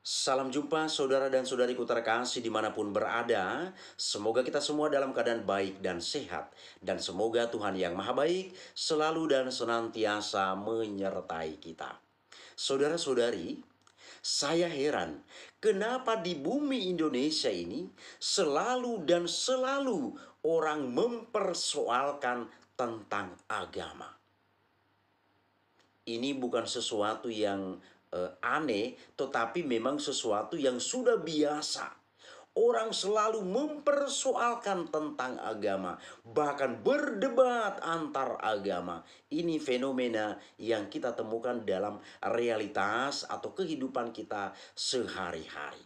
Salam jumpa saudara dan saudariku terkasih dimanapun berada. Semoga kita semua dalam keadaan baik dan sehat. Dan semoga Tuhan yang maha baik selalu dan senantiasa menyertai kita. Saudara-saudari, saya heran kenapa di bumi Indonesia ini selalu dan selalu orang mempersoalkan tentang agama. Ini bukan sesuatu yang aneh, tetapi memang sesuatu yang sudah biasa. Orang selalu mempersoalkan tentang agama, bahkan berdebat antar agama. Ini fenomena yang kita temukan dalam realitas atau kehidupan kita sehari-hari.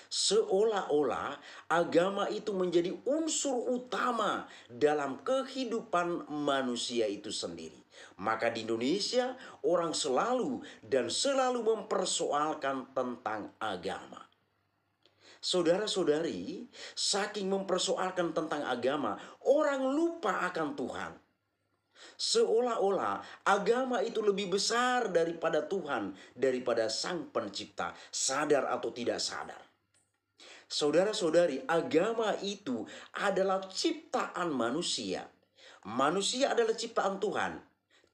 Seolah-olah agama itu menjadi unsur utama dalam kehidupan manusia itu sendiri. Maka di Indonesia orang selalu dan selalu mempersoalkan tentang agama. Saudara-saudari, saking mempersoalkan tentang agama, orang lupa akan Tuhan. Seolah-olah agama itu lebih besar daripada Tuhan, daripada Sang Pencipta, sadar atau tidak sadar. Saudara-saudari, agama itu adalah ciptaan manusia. Manusia adalah ciptaan Tuhan.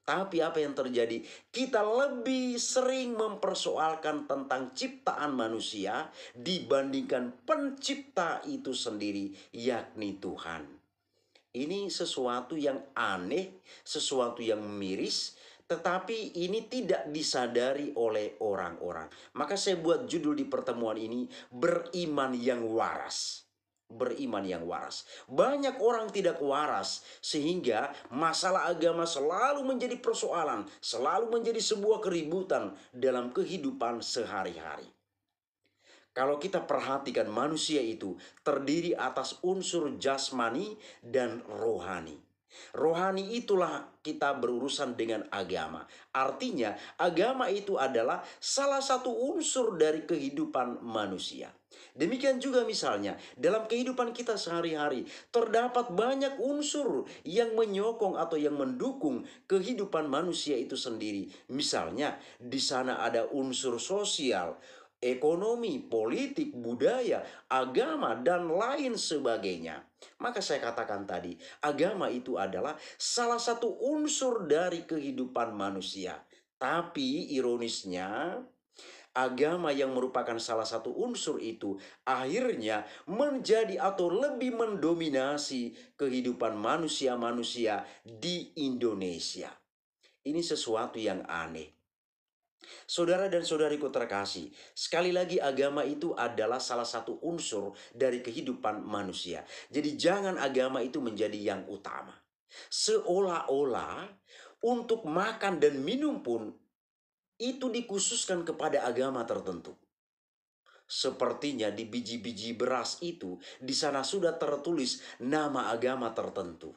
Tapi apa yang terjadi? Kita lebih sering mempersoalkan tentang ciptaan manusia dibandingkan pencipta itu sendiri, yakni Tuhan. Ini sesuatu yang aneh, sesuatu yang miris, tetapi ini tidak disadari oleh orang-orang. Maka saya buat judul di pertemuan ini, beriman yang waras. Beriman yang waras. Banyak orang tidak waras, sehingga masalah agama selalu menjadi persoalan, selalu menjadi sebuah keributan dalam kehidupan sehari-hari. Kalau kita perhatikan manusia itu terdiri atas unsur jasmani dan rohani. Rohani itulah kita berurusan dengan agama. Artinya agama itu adalah salah satu unsur dari kehidupan manusia. Demikian juga misalnya dalam kehidupan kita sehari-hari terdapat banyak unsur yang menyokong atau yang mendukung kehidupan manusia itu sendiri. Misalnya di sana ada unsur sosial, ekonomi, politik, budaya, agama, dan lain sebagainya. Maka saya katakan tadi, agama itu adalah salah satu unsur dari kehidupan manusia. Tapi ironisnya, agama yang merupakan salah satu unsur itu akhirnya menjadi atau lebih mendominasi kehidupan manusia-manusia di Indonesia. Ini sesuatu yang aneh. Saudara dan saudariku terkasih, sekali lagi agama itu adalah salah satu unsur dari kehidupan manusia. Jadi jangan agama itu menjadi yang utama. Seolah-olah untuk makan dan minum pun itu dikhususkan kepada agama tertentu. Sepertinya di biji-biji beras itu, di sana sudah tertulis nama agama tertentu.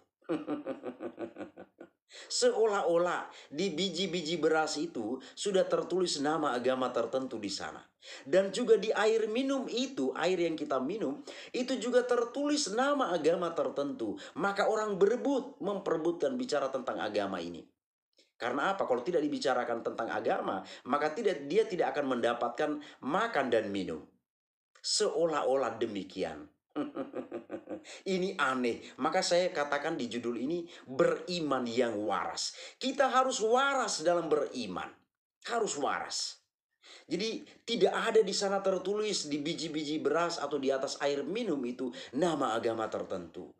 Seolah-olah di biji-biji beras itu sudah tertulis nama agama tertentu di sana. Dan juga di air minum itu, air yang kita minum, itu juga tertulis nama agama tertentu. Maka orang berebut, memperebutkan bicara tentang agama ini. Karena apa? Kalau tidak dibicarakan tentang agama, maka dia tidak akan mendapatkan makan dan minum. Seolah-olah demikian. Ini aneh. Maka saya katakan di judul ini, beriman yang waras. Kita harus waras dalam beriman. Harus waras. Jadi tidak ada di sana tertulis di biji-biji beras atau di atas air minum itu nama agama tertentu.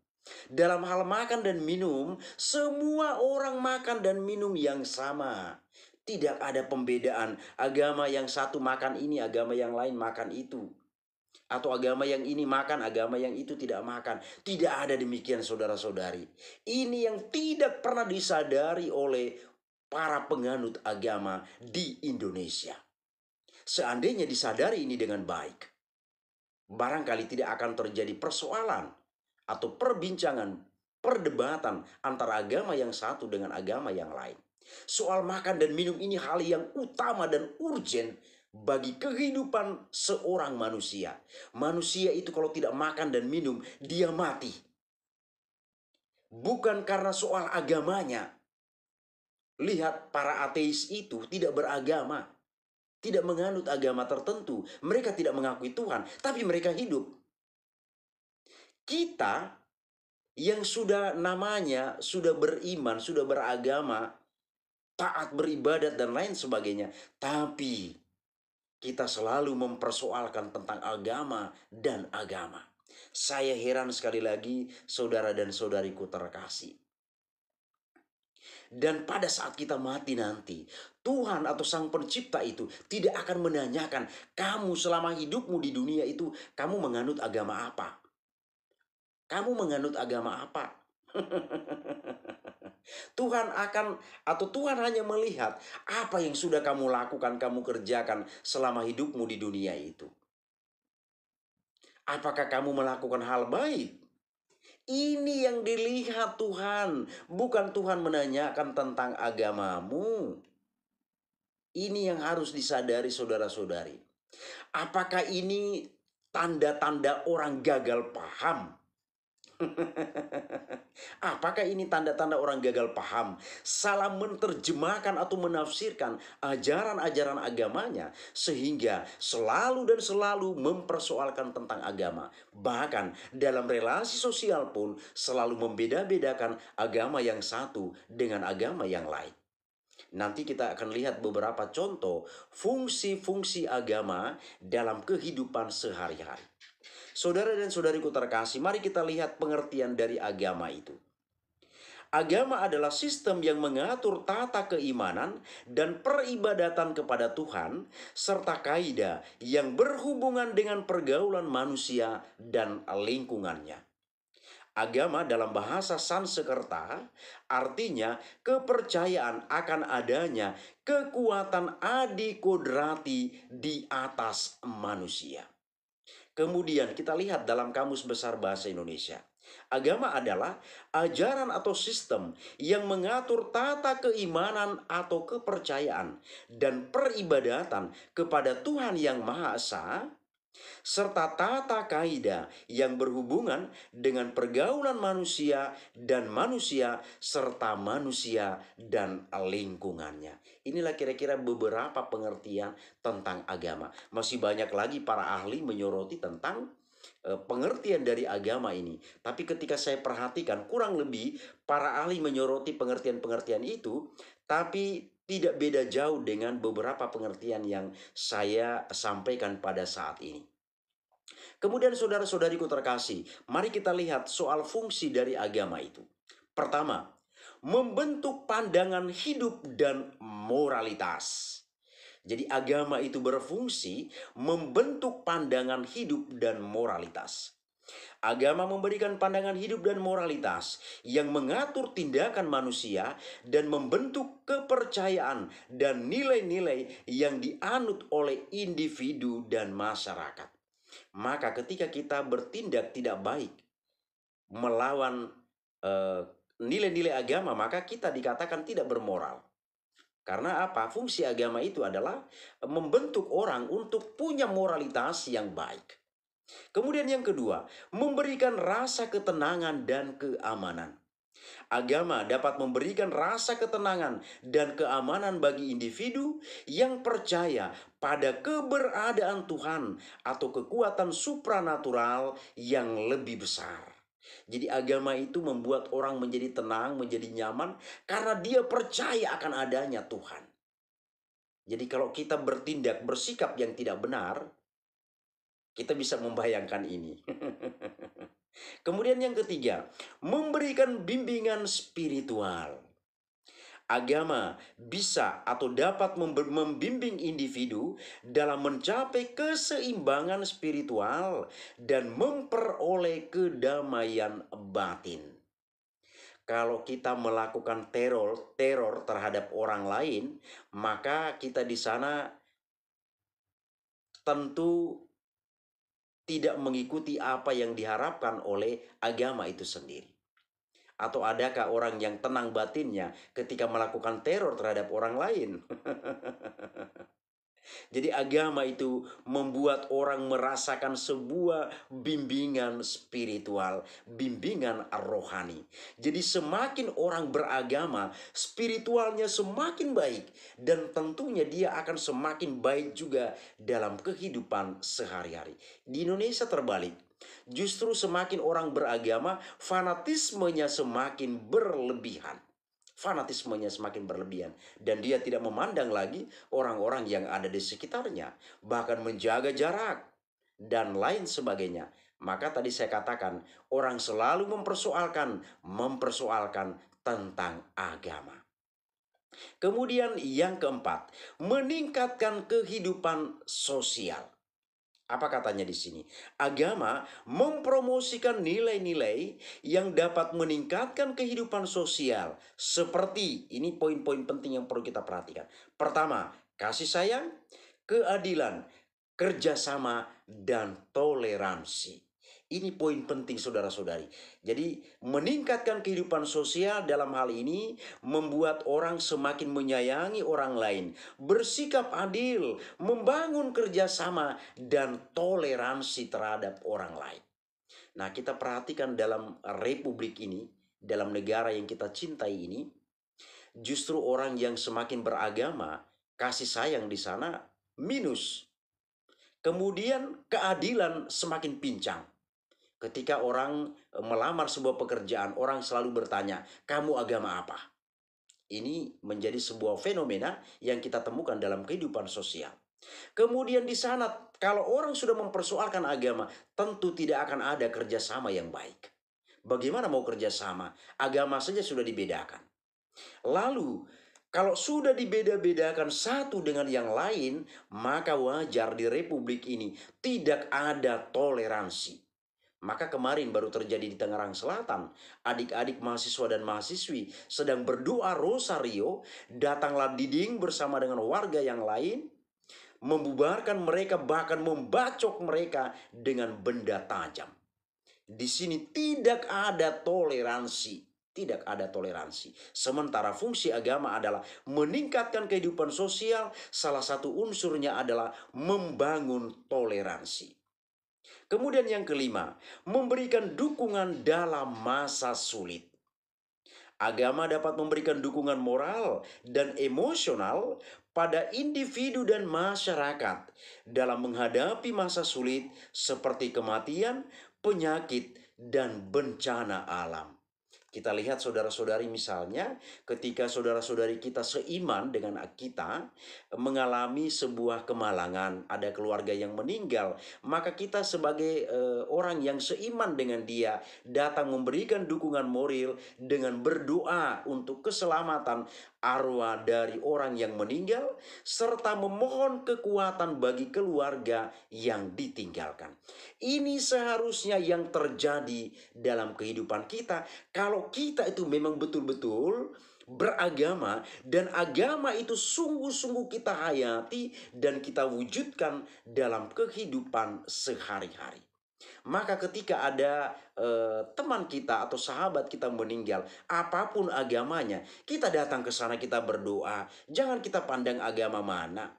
Dalam hal makan dan minum, semua orang makan dan minum yang sama. Tidak ada pembedaan. Agama yang satu makan ini, agama yang lain makan itu. Atau agama yang ini makan, agama yang itu tidak makan. Tidak ada demikian saudara-saudari. Ini yang tidak pernah disadari oleh para penganut agama di Indonesia. Seandainya disadari ini dengan baik, barangkali tidak akan terjadi persoalan atau perbincangan, perdebatan antara agama yang satu dengan agama yang lain. Soal makan dan minum ini hal yang utama dan urgen bagi kehidupan seorang manusia. Manusia itu kalau tidak makan dan minum, dia mati. Bukan karena soal agamanya. Lihat, para ateis itu tidak beragama. tidak menganut agama tertentu, mereka tidak mengakui Tuhan, tapi mereka hidup. Kita yang sudah namanya, sudah beriman, sudah beragama, taat beribadat dan lain sebagainya, tapi kita selalu mempersoalkan tentang agama dan agama. Saya heran sekali lagi, saudara dan saudariku terkasih. Dan pada saat kita mati nanti, Tuhan atau Sang Pencipta itu tidak akan menanyakan kamu selama hidupmu di dunia itu, kamu menganut agama apa? Kamu menganut agama apa? Tuhan akan, atau Tuhan hanya melihat apa yang sudah kamu lakukan, kamu kerjakan selama hidupmu di dunia itu. Apakah kamu melakukan hal baik? Ini yang dilihat Tuhan, bukan Tuhan menanyakan tentang agamamu. Ini yang harus disadari saudara-saudari. Apakah ini tanda-tanda orang gagal paham? Apakah ini tanda-tanda orang gagal paham? Salah menerjemahkan atau menafsirkan ajaran-ajaran agamanya, sehingga selalu dan selalu mempersoalkan tentang agama. Bahkan dalam relasi sosial pun selalu membeda-bedakan agama yang satu dengan agama yang lain. Nanti kita akan lihat beberapa contoh fungsi-fungsi agama dalam kehidupan sehari-hari. Saudara dan saudariku terkasih, mari kita lihat pengertian dari agama itu. Agama adalah sistem yang mengatur tata keimanan dan peribadatan kepada Tuhan, serta kaidah yang berhubungan dengan pergaulan manusia dan lingkungannya. Agama dalam bahasa Sanskerta artinya kepercayaan akan adanya kekuatan adikodrati di atas manusia. Kemudian kita lihat dalam Kamus Besar Bahasa Indonesia. Agama adalah ajaran atau sistem yang mengatur tata keimanan atau kepercayaan dan peribadatan kepada Tuhan Yang Maha Esa, serta tata kaidah yang berhubungan dengan pergaulan manusia serta manusia dan lingkungannya. Inilah kira-kira beberapa pengertian tentang agama. Masih banyak lagi para ahli menyoroti tentang pengertian dari agama ini. Tapi ketika saya perhatikan, kurang lebih para ahli menyoroti pengertian-pengertian itu, tapi tidak beda jauh dengan beberapa pengertian yang saya sampaikan pada saat ini. Kemudian saudara-saudariku terkasih, mari kita lihat soal fungsi dari agama itu. Pertama, membentuk pandangan hidup dan moralitas. Jadi agama itu berfungsi membentuk pandangan hidup dan moralitas. Agama memberikan pandangan hidup dan moralitas yang mengatur tindakan manusia dan membentuk kepercayaan dan nilai-nilai yang dianut oleh individu dan masyarakat. Maka ketika kita bertindak tidak baik melawan nilai-nilai agama, maka kita dikatakan tidak bermoral. Karena apa? Fungsi agama itu adalah membentuk orang untuk punya moralitas yang baik. Kemudian yang kedua, memberikan rasa ketenangan dan keamanan. Agama dapat memberikan rasa ketenangan dan keamanan bagi individu yang percaya pada keberadaan Tuhan atau kekuatan supranatural yang lebih besar. Jadi agama itu membuat orang menjadi tenang, menjadi nyaman karena dia percaya akan adanya Tuhan. Jadi kalau kita bertindak, bersikap yang tidak benar, kita bisa membayangkan ini. Kemudian yang ketiga, memberikan bimbingan spiritual. Agama bisa atau dapat membimbing individu dalam mencapai keseimbangan spiritual dan memperoleh kedamaian batin. Kalau kita melakukan teror terhadap orang lain, maka kita di sana tentu tidak mengikuti apa yang diharapkan oleh agama itu sendiri. Atau adakah orang yang tenang batinnya ketika melakukan teror terhadap orang lain? Jadi agama itu membuat orang merasakan sebuah bimbingan spiritual, bimbingan rohani. Jadi semakin orang beragama, spiritualnya semakin baik. Dan tentunya dia akan semakin baik juga dalam kehidupan sehari-hari. Di Indonesia terbalik. Justru semakin orang beragama, fanatismenya semakin berlebihan. Fanatismenya semakin berlebihan. Dan dia tidak memandang lagi orang-orang yang ada di sekitarnya. Bahkan menjaga jarak dan lain sebagainya. Maka tadi saya katakan, orang selalu mempersoalkan tentang agama. Kemudian yang keempat, meningkatkan kehidupan sosial. Apa katanya di sini? Agama mempromosikan nilai-nilai yang dapat meningkatkan kehidupan sosial. Seperti, ini poin-poin penting yang perlu kita perhatikan. Pertama, kasih sayang, keadilan, kerjasama, dan toleransi. Ini poin penting saudara-saudari. Jadi meningkatkan kehidupan sosial dalam hal ini membuat orang semakin menyayangi orang lain, bersikap adil, membangun kerjasama dan toleransi terhadap orang lain. Nah, kita perhatikan dalam republik ini, dalam negara yang kita cintai ini, justru orang yang semakin beragama, kasih sayang di sana minus. Kemudian keadilan semakin pincang. Ketika orang melamar sebuah pekerjaan, orang selalu bertanya, "Kamu agama apa?" Ini menjadi sebuah fenomena yang kita temukan dalam kehidupan sosial. Kemudian di sana, kalau orang sudah mempersoalkan agama, tentu tidak akan ada kerjasama yang baik. Bagaimana mau kerjasama? Agama saja sudah dibedakan. Lalu, kalau sudah dibeda-bedakan satu dengan yang lain, maka wajar di republik ini tidak ada toleransi. Maka kemarin baru terjadi di Tangerang Selatan. Adik-adik mahasiswa dan mahasiswi sedang berdoa rosario. Datanglah Diding bersama dengan warga yang lain. Membubarkan mereka, bahkan membacok mereka dengan benda tajam. Di sini tidak ada toleransi. Tidak ada toleransi. Sementara fungsi agama adalah meningkatkan kehidupan sosial. Salah satu unsurnya adalah membangun toleransi. Kemudian yang kelima, memberikan dukungan dalam masa sulit. Agama dapat memberikan dukungan moral dan emosional pada individu dan masyarakat dalam menghadapi masa sulit seperti kematian, penyakit, dan bencana alam. Kita lihat saudara-saudari misalnya ketika saudara-saudari kita seiman dengan kita mengalami sebuah kemalangan, ada keluarga yang meninggal, maka kita sebagai orang yang seiman dengan dia datang memberikan dukungan moral dengan berdoa untuk keselamatan arwah dari orang yang meninggal serta memohon kekuatan bagi keluarga yang ditinggalkan. Ini seharusnya yang terjadi dalam kehidupan kita kalau kita itu memang betul-betul beragama dan agama itu sungguh-sungguh kita hayati dan kita wujudkan dalam kehidupan sehari-hari. Maka ketika ada teman kita atau sahabat kita meninggal, apapun agamanya, kita datang ke sana, kita berdoa. Jangan kita pandang agama mana.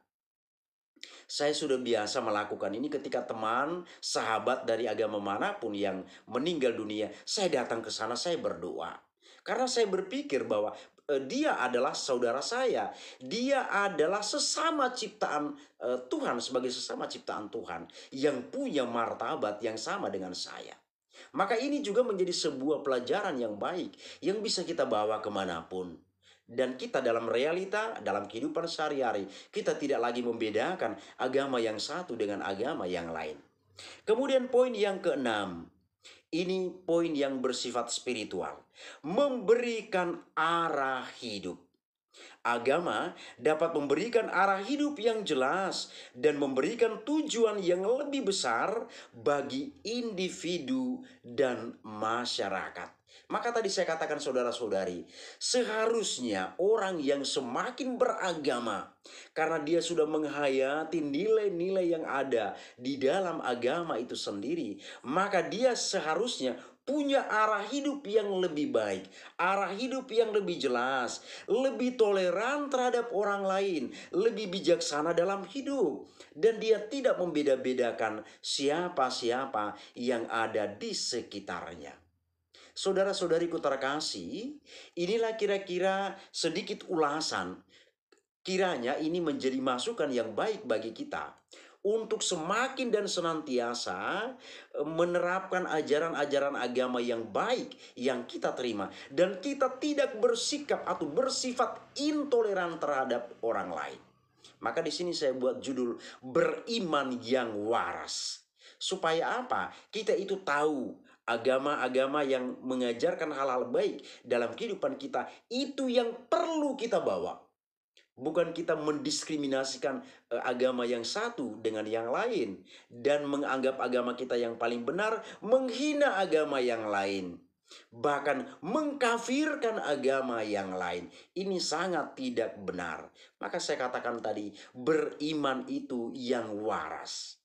Saya sudah biasa melakukan ini ketika teman, sahabat dari agama manapun yang meninggal dunia, saya datang ke sana, saya berdoa. Karena saya berpikir bahwa dia adalah saudara saya. Dia adalah sesama ciptaan Tuhan, sebagai sesama ciptaan Tuhan yang punya martabat yang sama dengan saya. Maka ini juga menjadi sebuah pelajaran yang baik yang bisa kita bawa kemanapun. Dan kita dalam realita, dalam kehidupan sehari-hari, kita tidak lagi membedakan agama yang satu dengan agama yang lain. Kemudian poin yang keenam, ini poin yang bersifat spiritual. Memberikan arah hidup. Agama dapat memberikan arah hidup yang jelas dan memberikan tujuan yang lebih besar bagi individu dan masyarakat. Maka tadi saya katakan saudara-saudari, seharusnya orang yang semakin beragama karena dia sudah menghayati nilai-nilai yang ada di dalam agama itu sendiri, maka dia seharusnya punya arah hidup yang lebih baik, arah hidup yang lebih jelas, lebih toleran terhadap orang lain, lebih bijaksana dalam hidup. Dan dia tidak membeda-bedakan siapa-siapa yang ada di sekitarnya. Saudara-saudariku terkasih, inilah kira-kira sedikit ulasan. Kiranya ini menjadi masukan yang baik bagi kita untuk semakin dan senantiasa menerapkan ajaran-ajaran agama yang baik yang kita terima, dan kita tidak bersikap atau bersifat intoleran terhadap orang lain. Maka di sini saya buat judul beriman yang waras. Supaya apa? Kita itu tahu agama-agama yang mengajarkan hal-hal baik dalam kehidupan kita, itu yang perlu kita bawa. Bukan kita mendiskriminasikan agama yang satu dengan yang lain, dan menganggap agama kita yang paling benar, menghina agama yang lain, bahkan mengkafirkan agama yang lain. Ini sangat tidak benar. Maka saya katakan tadi, beriman itu yang waras.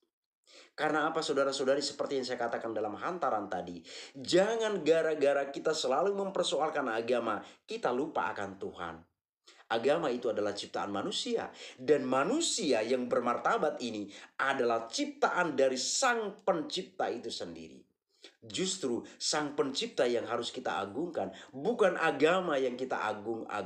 Karena apa, saudara-saudari, seperti yang saya katakan dalam hantaran tadi, jangan gara-gara kita selalu mempersoalkan agama, kita lupa akan Tuhan. Agama itu adalah ciptaan manusia, dan manusia yang bermartabat ini adalah ciptaan dari Sang Pencipta itu sendiri. Justru Sang Pencipta yang harus kita agungkan, bukan agama yang kita agung-agungkan.